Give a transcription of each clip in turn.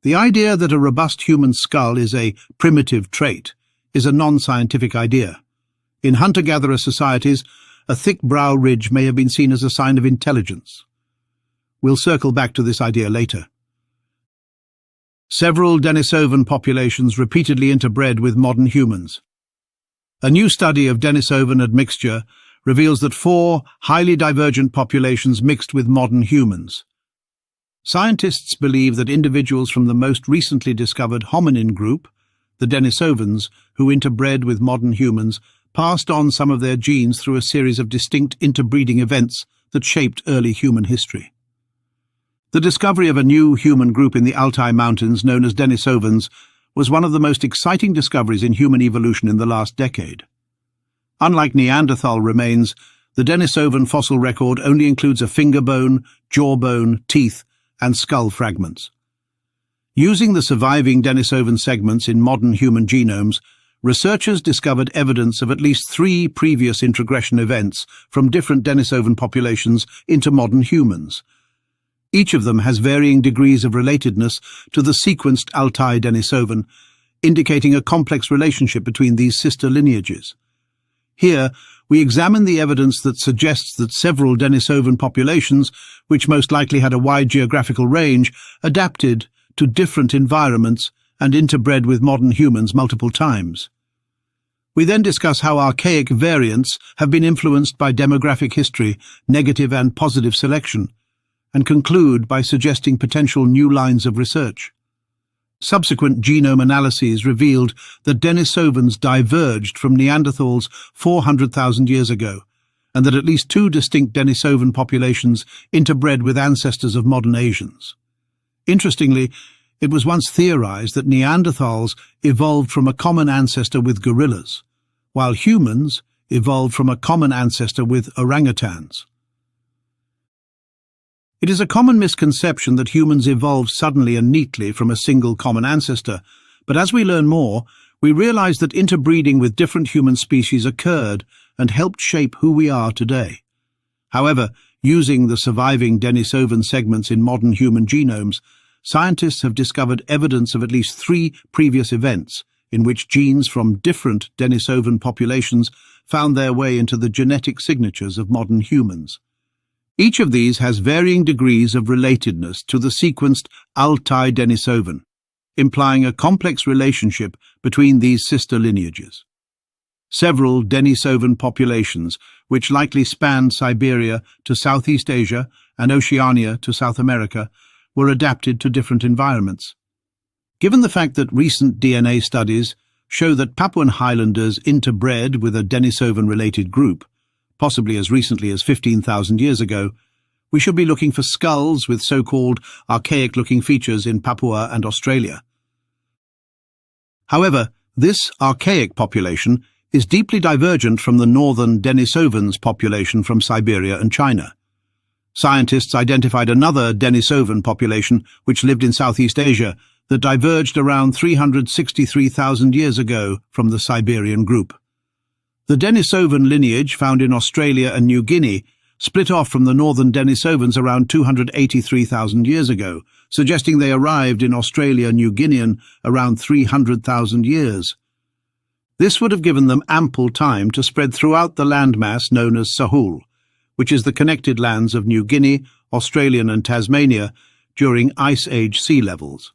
The idea that a robust human skull is a primitive trait is a non-scientific idea. In hunter-gatherer societies, a thick brow ridge may have been seen as a sign of intelligence. We'll circle back to this idea later. Several Denisovan populations repeatedly interbred with modern humans. A new study of Denisovan admixture reveals that 4 highly divergent populations mixed with modern humans. Scientists believe that individuals from the most recently discovered hominin group, the Denisovans, who interbred with modern humans, passed on some of their genes through a series of distinct interbreeding events that shaped early human history. The discovery of a new human group in the Altai mountains known as Denisovans was one of the most exciting discoveries in human evolution in the last decade. Unlike Neanderthal remains, the Denisovan fossil record only includes a finger bone, jawbone, teeth, and skull fragments. Using the surviving Denisovan segments in modern human genomes, researchers discovered evidence of at least 3 previous introgression events from different Denisovan populations into modern humans. Each of them has varying degrees of relatedness to the sequenced Altai Denisovan, indicating a complex relationship between these sister lineages. Here, we examine the evidence that suggests that several Denisovan populations, which most likely had a wide geographical range, adapted to different environments and interbred with modern humans multiple times. We then discuss how archaic variants have been influenced by demographic history, negative and positive selection, and conclude by suggesting potential new lines of research. Subsequent genome analyses revealed that Denisovans diverged from Neanderthals 400,000 years ago, and that at least 2 distinct Denisovan populations interbred with ancestors of modern Asians. Interestingly, it was once theorized that Neanderthals evolved from a common ancestor with gorillas, while humans evolved from a common ancestor with orangutans. It is a common misconception that humans evolved suddenly and neatly from a single common ancestor, but as we learn more, we realize that interbreeding with different human species occurred and helped shape who we are today. However, using the surviving Denisovan segments in modern human genomes, scientists have discovered evidence of at least 3 previous events in which genes from different Denisovan populations found their way into the genetic signatures of modern humans. Each of these has varying degrees of relatedness to the sequenced Altai Denisovan, implying a complex relationship between these sister lineages. Several Denisovan populations, which likely spanned Siberia to Southeast Asia and Oceania to South America, were adapted to different environments. Given the fact that recent DNA studies show that Papuan Highlanders interbred with a Denisovan-related group, possibly as recently as 15,000 years ago, we should be looking for skulls with so-called archaic-looking features in Papua and Australia. However, this archaic population is deeply divergent from the northern Denisovans population from Siberia and China. Scientists identified another Denisovan population which lived in Southeast Asia that diverged around 363,000 years ago from the Siberian group. The Denisovan lineage found in Australia and New Guinea split off from the northern Denisovans around 283,000 years ago, suggesting they arrived in Australia New Guinean around 300,000 years. This would have given them ample time to spread throughout the landmass known as Sahul, which is the connected lands of New Guinea, Australian and Tasmania during Ice Age sea levels.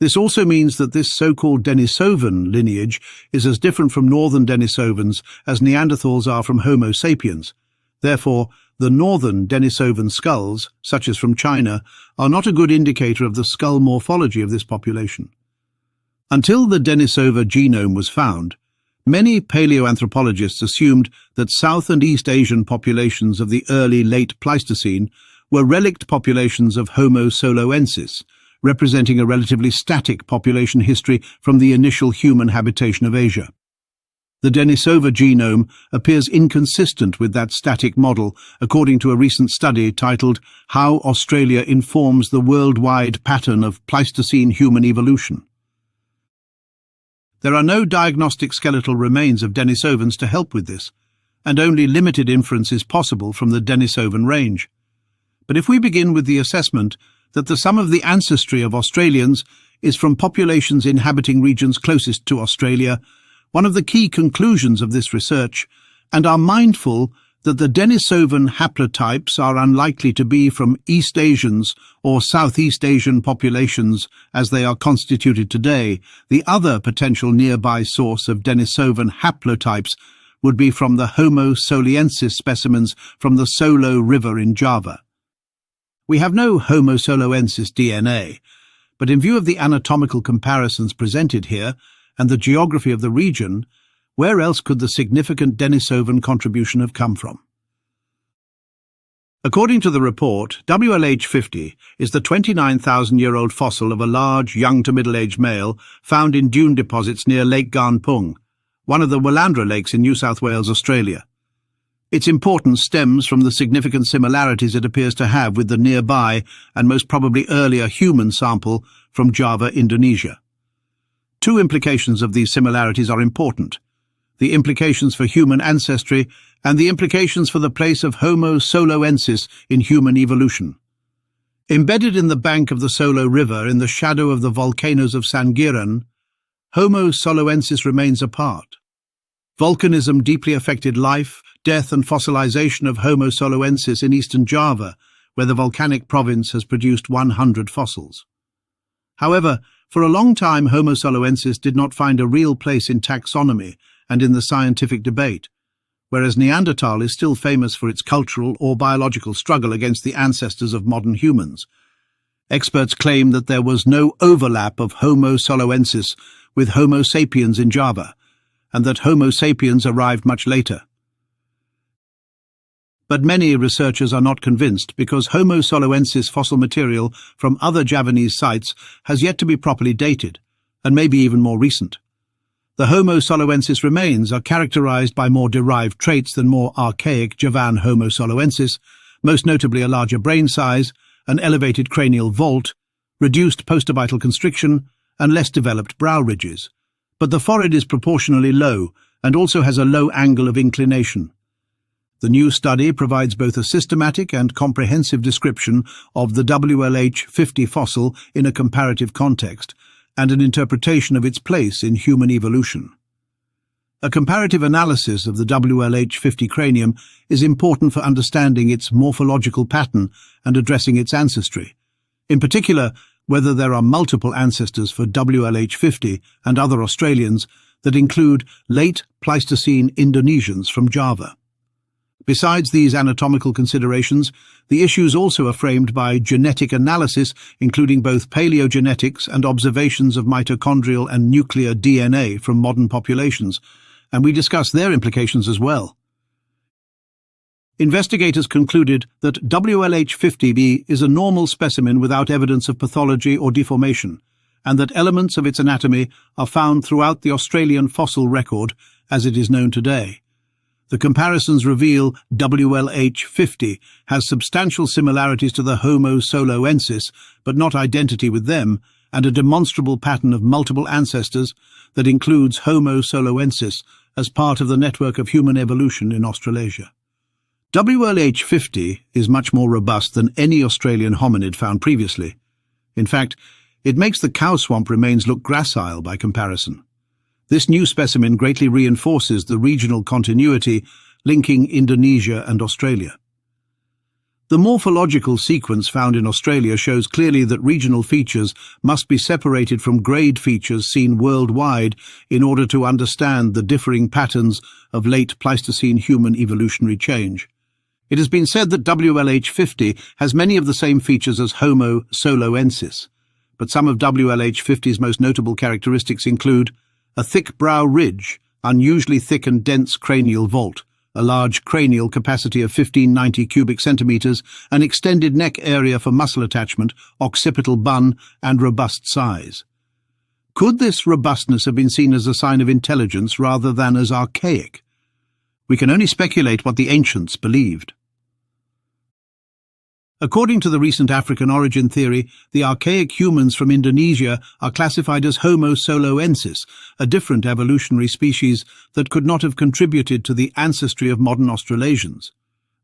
This also means that this so-called Denisovan lineage is as different from northern Denisovans as Neanderthals are from Homo sapiens. Therefore, the northern Denisovan skulls, such as from China, are not a good indicator of the skull morphology of this population. Until the Denisova genome was found, many paleoanthropologists assumed that South and East Asian populations of the early late Pleistocene were relict populations of Homo soloensis, representing a relatively static population history from the initial human habitation of Asia. The Denisova genome appears inconsistent with that static model, according to a recent study titled How Australia Informs the Worldwide Pattern of Pleistocene Human Evolution. There are no diagnostic skeletal remains of Denisovans to help with this, and only limited inference is possible from the Denisovan range. But if we begin with the assessment that the sum of the ancestry of Australians is from populations inhabiting regions closest to Australia, one of the key conclusions of this research, and are mindful that the Denisovan haplotypes are unlikely to be from East Asians or Southeast Asian populations as they are constituted today. The other potential nearby source of Denisovan haplotypes would be from the Homo soloensis specimens from the Solo River in Java. We have no Homo soloensis DNA, but in view of the anatomical comparisons presented here and the geography of the region, where else could the significant Denisovan contribution have come from? According to the report, WLH50 is the 29,000-year-old fossil of a large, young to middle-aged male found in dune deposits near Lake Garnpung, one of the Willandra lakes in New South Wales, Australia. Its importance stems from the significant similarities it appears to have with the nearby and most probably earlier human sample from Java, Indonesia. Two implications of these similarities are important: the implications for human ancestry and the implications for the place of Homo soloensis in human evolution. Embedded in the bank of the Solo River in the shadow of the volcanoes of Sangiran, Homo soloensis remains apart. Volcanism deeply affected life, death and fossilization of Homo soloensis in eastern Java, where the volcanic province has produced 100 fossils. However, for a long time Homo soloensis did not find a real place in taxonomy and in the scientific debate, whereas Neanderthal is still famous for its cultural or biological struggle against the ancestors of modern humans. Experts claim that there was no overlap of Homo soloensis with Homo sapiens in Java, and that Homo sapiens arrived much later. But many researchers are not convinced because Homo soloensis fossil material from other Javanese sites has yet to be properly dated, and may be even more recent. The Homo soloensis remains are characterized by more derived traits than more archaic Javan Homo soloensis, most notably a larger brain size, an elevated cranial vault, reduced postorbital constriction, and less developed brow ridges. But the forehead is proportionally low and also has a low angle of inclination. The new study provides both a systematic and comprehensive description of the WLH50 fossil in a comparative context, and an interpretation of its place in human evolution. A comparative analysis of the WLH50 cranium is important for understanding its morphological pattern and addressing its ancestry, in particular whether there are multiple ancestors for WLH50 and other Australians that include late Pleistocene Indonesians from Java. Besides these anatomical considerations, the issues also are framed by genetic analysis, including both paleogenetics and observations of mitochondrial and nuclear DNA from modern populations, and we discuss their implications as well. Investigators concluded that WLH50b is a normal specimen without evidence of pathology or deformation, and that elements of its anatomy are found throughout the Australian fossil record as it is known today. The comparisons reveal WLH50 has substantial similarities to the Homo soloensis, but not identity with them, and a demonstrable pattern of multiple ancestors that includes Homo soloensis as part of the network of human evolution in Australasia. WLH50 is much more robust than any Australian hominid found previously. In fact, it makes the cow swamp remains look gracile by comparison. This new specimen greatly reinforces the regional continuity linking Indonesia and Australia. The morphological sequence found in Australia shows clearly that regional features must be separated from grade features seen worldwide in order to understand the differing patterns of late Pleistocene human evolutionary change. It has been said that WLH50 has many of the same features as Homo soloensis, but some of WLH50's most notable characteristics include a thick brow ridge, unusually thick and dense cranial vault, a large cranial capacity of 1590 cubic centimeters, an extended neck area for muscle attachment, occipital bun, and robust size. Could this robustness have been seen as a sign of intelligence rather than as archaic? We can only speculate what the ancients believed. According to the recent African origin theory, the archaic humans from Indonesia are classified as Homo soloensis, a different evolutionary species that could not have contributed to the ancestry of modern Australasians.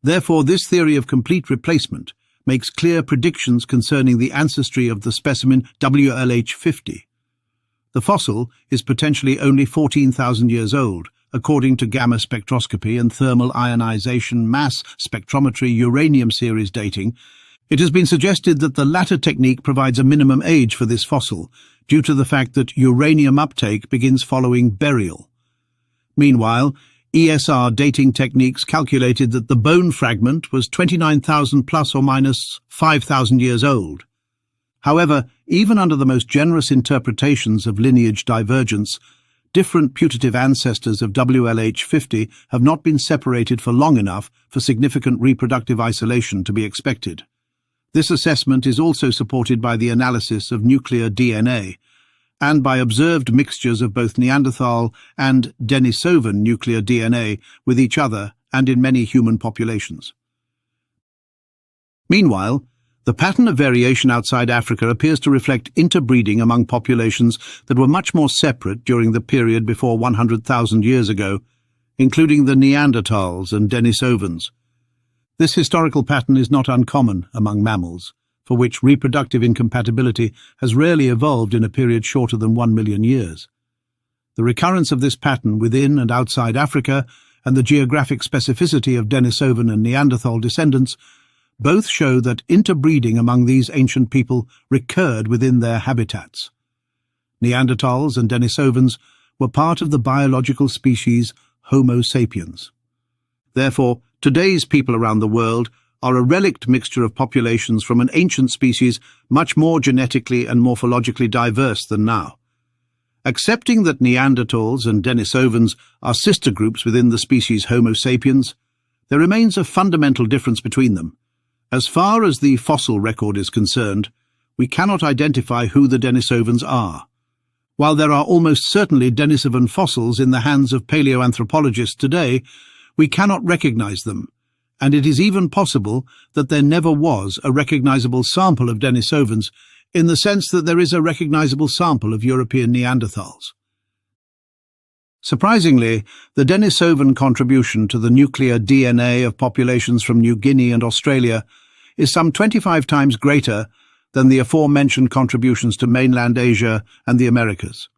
Therefore, this theory of complete replacement makes clear predictions concerning the ancestry of the specimen WLH50. The fossil is potentially only 14,000 years old, according to gamma spectroscopy and thermal ionization mass spectrometry uranium series dating. It has been suggested that the latter technique provides a minimum age for this fossil, due to the fact that uranium uptake begins following burial. Meanwhile, ESR dating techniques calculated that the bone fragment was 29,000 plus or minus 5,000 years old. However, even under the most generous interpretations of lineage divergence, different putative ancestors of WLH50 have not been separated for long enough for significant reproductive isolation to be expected. This assessment is also supported by the analysis of nuclear DNA and by observed mixtures of both Neanderthal and Denisovan nuclear DNA with each other and in many human populations. Meanwhile, the pattern of variation outside Africa appears to reflect interbreeding among populations that were much more separate during the period before 100,000 years ago, including the Neanderthals and Denisovans. This historical pattern is not uncommon among mammals, for which reproductive incompatibility has rarely evolved in a period shorter than 1 million years. The recurrence of this pattern within and outside Africa and the geographic specificity of Denisovan and Neanderthal descendants both show that interbreeding among these ancient people recurred within their habitats. Neanderthals and Denisovans were part of the biological species Homo sapiens. Therefore, today's people around the world are a relict mixture of populations from an ancient species much more genetically and morphologically diverse than now. Accepting that Neanderthals and Denisovans are sister groups within the species Homo sapiens, there remains a fundamental difference between them. As far as the fossil record is concerned, we cannot identify who the Denisovans are. While there are almost certainly Denisovan fossils in the hands of paleoanthropologists today, we cannot recognize them, and it is even possible that there never was a recognizable sample of Denisovans in the sense that there is a recognizable sample of European Neanderthals. Surprisingly, the Denisovan contribution to the nuclear DNA of populations from New Guinea and Australia is some 25 times greater than the aforementioned contributions to mainland Asia and the Americas.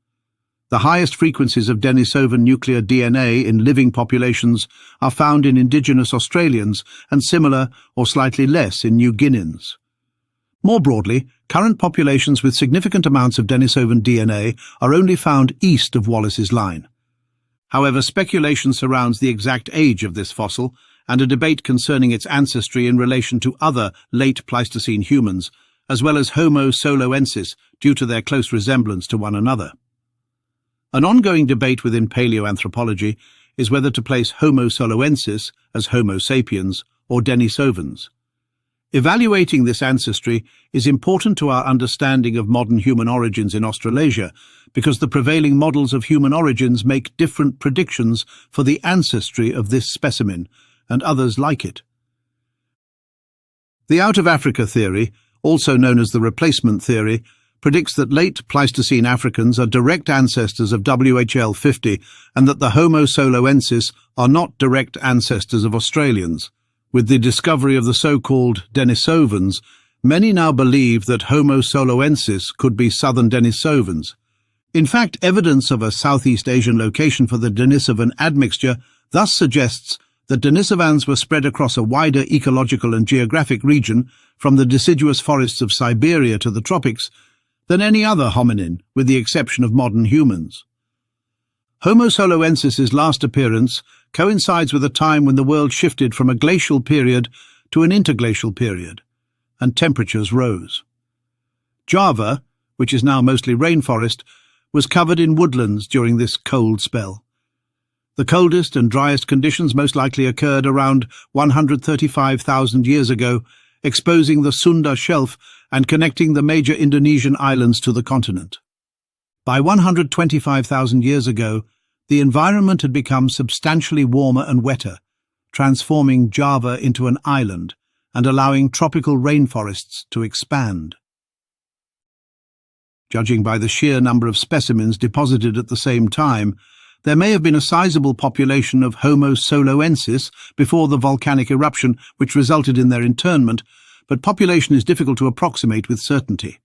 The highest frequencies of Denisovan nuclear DNA in living populations are found in indigenous Australians and similar or slightly less in New Guineans. More broadly, current populations with significant amounts of Denisovan DNA are only found east of Wallace's Line. However, speculation surrounds the exact age of this fossil and a debate concerning its ancestry in relation to other late Pleistocene humans, as well as Homo soloensis due to their close resemblance to one another. An ongoing debate within paleoanthropology is whether to place Homo soloensis as Homo sapiens or Denisovans. Evaluating this ancestry is important to our understanding of modern human origins in Australasia because the prevailing models of human origins make different predictions for the ancestry of this specimen and others like it. The out-of-Africa theory, also known as the replacement theory, predicts that late Pleistocene Africans are direct ancestors of WHL50 and that the Homo soloensis are not direct ancestors of Australians. With the discovery of the so-called Denisovans, many now believe that Homo soloensis could be southern Denisovans. In fact, evidence of a Southeast Asian location for the Denisovan admixture thus suggests that Denisovans were spread across a wider ecological and geographic region, from the deciduous forests of Siberia to the tropics, than any other hominin, with the exception of modern humans. Homo soloensis's last appearance coincides with a time when the world shifted from a glacial period to an interglacial period, and temperatures rose. Java, which is now mostly rainforest, was covered in woodlands during this cold spell. The coldest and driest conditions most likely occurred around 135,000 years ago, exposing the Sunda Shelf and connecting the major Indonesian islands to the continent. By 125,000 years ago, the environment had become substantially warmer and wetter, transforming Java into an island and allowing tropical rainforests to expand. Judging by the sheer number of specimens deposited at the same time, there may have been a sizable population of Homo soloensis before the volcanic eruption which resulted in their internment, but population is difficult to approximate with certainty.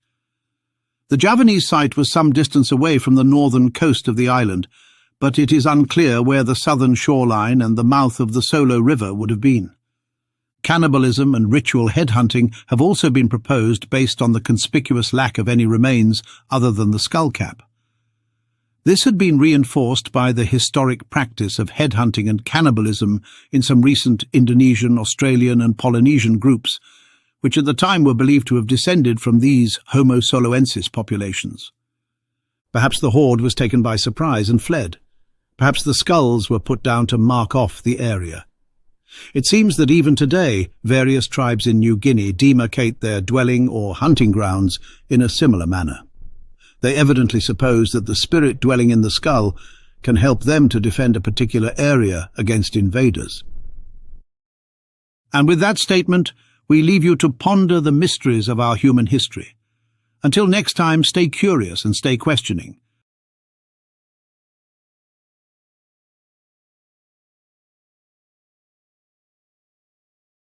The Javanese site was some distance away from the northern coast of the island, but it is unclear where the southern shoreline and the mouth of the Solo River would have been. Cannibalism and ritual headhunting have also been proposed based on the conspicuous lack of any remains other than the skullcap. This had been reinforced by the historic practice of headhunting and cannibalism in some recent Indonesian, Australian and Polynesian groups, which at the time were believed to have descended from these Homo soloensis populations. Perhaps the horde was taken by surprise and fled. Perhaps the skulls were put down to mark off the area. It seems that even today, various tribes in New Guinea demarcate their dwelling or hunting grounds in a similar manner. They evidently suppose that the spirit dwelling in the skull can help them to defend a particular area against invaders. And with that statement, we leave you to ponder the mysteries of our human history. Until next time, stay curious and stay questioning.